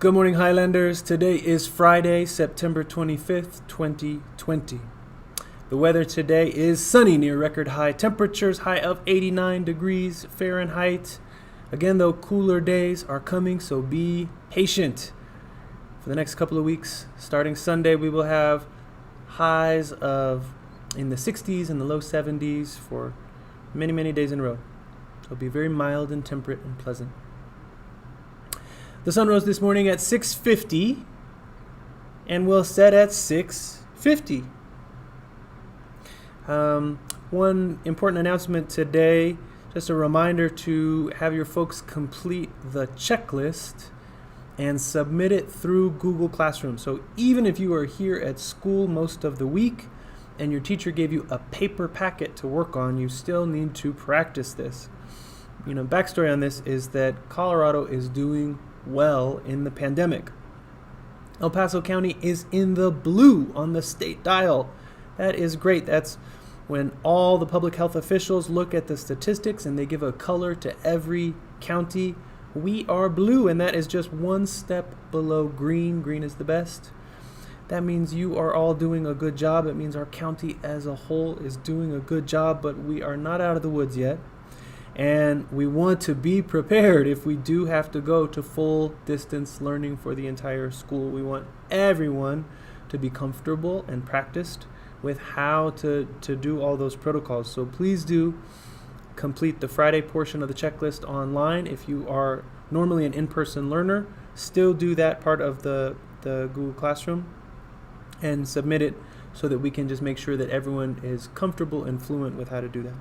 Good morning, Highlanders. Today is Friday, September 25th, 2020. The weather today is sunny near record high temperatures, high of 89 degrees Fahrenheit. Again, though, cooler days are coming, so be patient. For the next couple of weeks, starting Sunday, we will have highs of in the 60s and the low 70s for many, many days in a row. It'll be very mild and temperate and pleasant. The sun rose this morning at 6:50 and will set at 6:50. One important announcement today, just a reminder to have your folks complete the checklist and submit it through Google Classroom. So even if you are here at school most of the week and your teacher gave you a paper packet to work on, you still need to practice this. Backstory on this is that Colorado is doing well in the pandemic. El Paso County is in the blue on the state dial. That is great. That's when all the public health officials look at the statistics and they give a color to every county. We are blue, and that is just one step below green. Green is the best. That means you are all doing a good job. It means our county as a whole is doing a good job, but we are not out of the woods yet. And we want to be prepared if we do have to go to full distance learning for the entire school. We want everyone to be comfortable and practiced with how to do all those protocols. So please do complete the Friday portion of the checklist online. If you are normally an in-person learner, still do that part of the Google Classroom and submit it so that we can just make sure that everyone is comfortable and fluent with how to do that.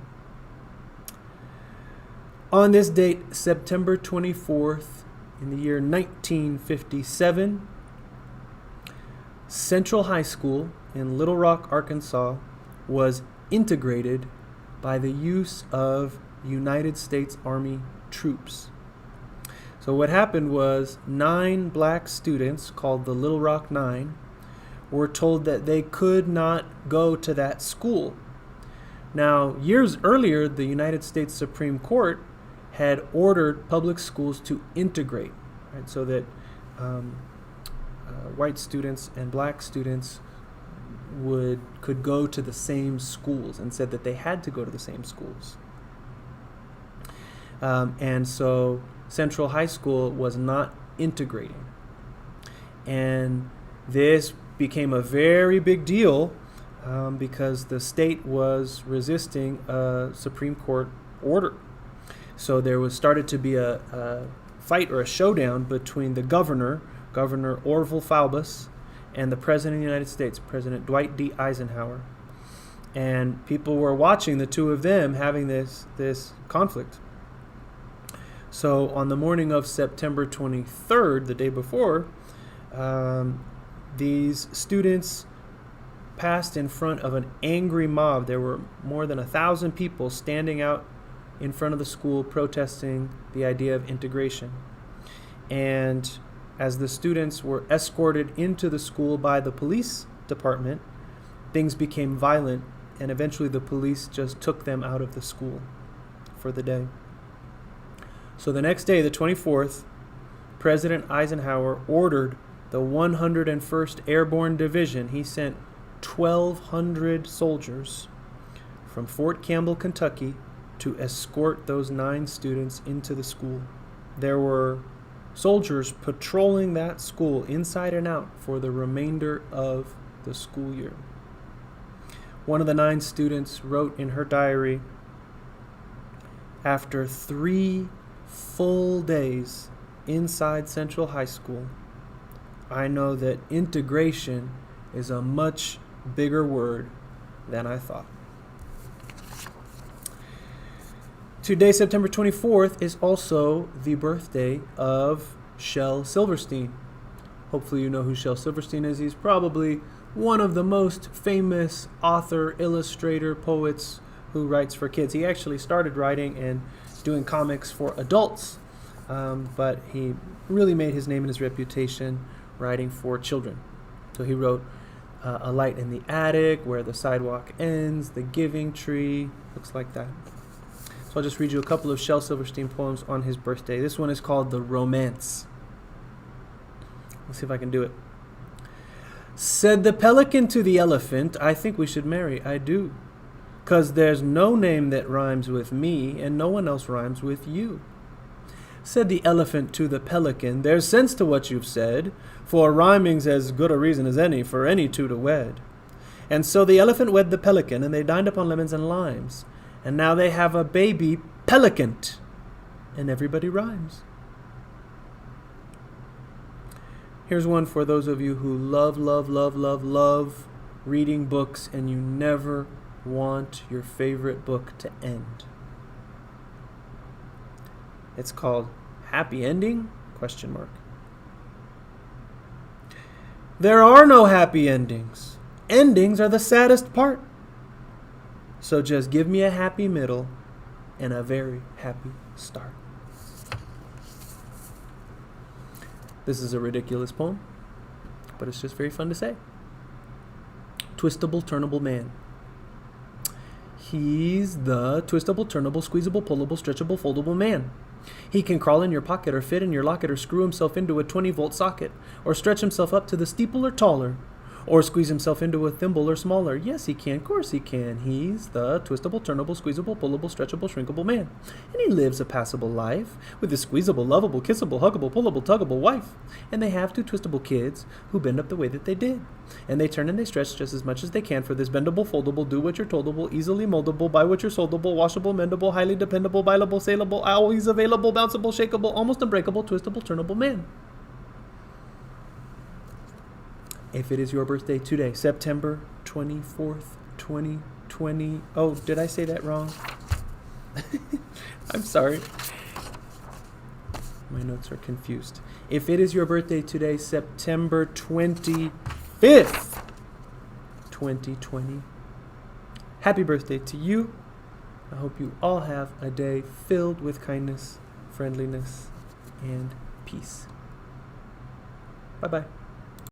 On this date, September 24th, in the year 1957, Central High School in Little Rock, Arkansas, was integrated by the use of United States Army troops. So what happened was 9 black students, called the Little Rock 9, were told that they could not go to that school. Now, years earlier, the United States Supreme Court had ordered public schools to integrate, right, so that white students and black students could go to the same schools, and said that they had to go to the same schools. And so Central High School was not integrating. And this became a very big deal because the state was resisting a Supreme Court order. So there started to be a fight or a showdown between the Governor Orville Faubus, and the President of the United States, President Dwight D. Eisenhower. And people were watching the two of them having this conflict. So on the morning of September 23rd, the day before, these students passed in front of an angry mob. There were more than 1,000 people standing out in front of the school protesting the idea of integration. And as the students were escorted into the school by the police department, things became violent, and eventually the police just took them out of the school for the day. So the next day, the 24th, President Eisenhower ordered the 101st Airborne Division. He sent 1,200 soldiers from Fort Campbell, Kentucky, to escort those 9 students into the school. There were soldiers patrolling that school inside and out for the remainder of the school year. One of the 9 students wrote in her diary, "After 3 full days inside Central High School, I know that integration is a much bigger word than I thought." Today, September 24th, is also the birthday of Shel Silverstein. Hopefully you know who Shel Silverstein is. He's probably one of the most famous author, illustrator, poets who writes for kids. He actually started writing and doing comics for adults, but he really made his name and his reputation writing for children. So he wrote A Light in the Attic, Where the Sidewalk Ends, The Giving Tree, looks like that. So I'll just read you a couple of Shel Silverstein poems on his birthday. This one is called The Romance. Let's see if I can do it. Said the pelican to the elephant, I think we should marry. I do. 'Cause there's no name that rhymes with me, and no one else rhymes with you. Said the elephant to the pelican, there's sense to what you've said, for rhyming's as good a reason as any for any two to wed. And so the elephant wed the pelican, and they dined upon lemons and limes. And now they have a baby pelicant, and everybody rhymes. Here's one for those of you who love reading books, and you never want your favorite book to end. It's called Happy Ending? ? There are no happy endings. Endings are the saddest part. So just give me a happy middle and a very happy start. This is a ridiculous poem, but it's just very fun to say. Twistable, turnable man. He's the twistable, turnable, squeezable, pullable, stretchable, foldable man. He can crawl in your pocket or fit in your locket or screw himself into a 20-volt socket or stretch himself up to the steeple or taller or squeeze himself into a thimble or smaller. Yes, he can. Of course he can. He's the twistable, turnable, squeezable, pullable, stretchable, shrinkable man. And he lives a passable life with a squeezable, lovable, kissable, huggable, pullable, tuggable wife. And they have 2 twistable kids who bend up the way that they did. And they turn and they stretch just as much as they can for this bendable, foldable, do what you're toldable, easily moldable, buy what you're soldable, washable, mendable, highly dependable, buyable, saleable, always available, bounceable, shakeable, almost unbreakable, twistable, turnable man. If it is your birthday today, September 24th, 2020. Oh, did I say that wrong? I'm sorry. My notes are confused. If it is your birthday today, September 25th, 2020. Happy birthday to you. I hope you all have a day filled with kindness, friendliness, and peace. Bye-bye.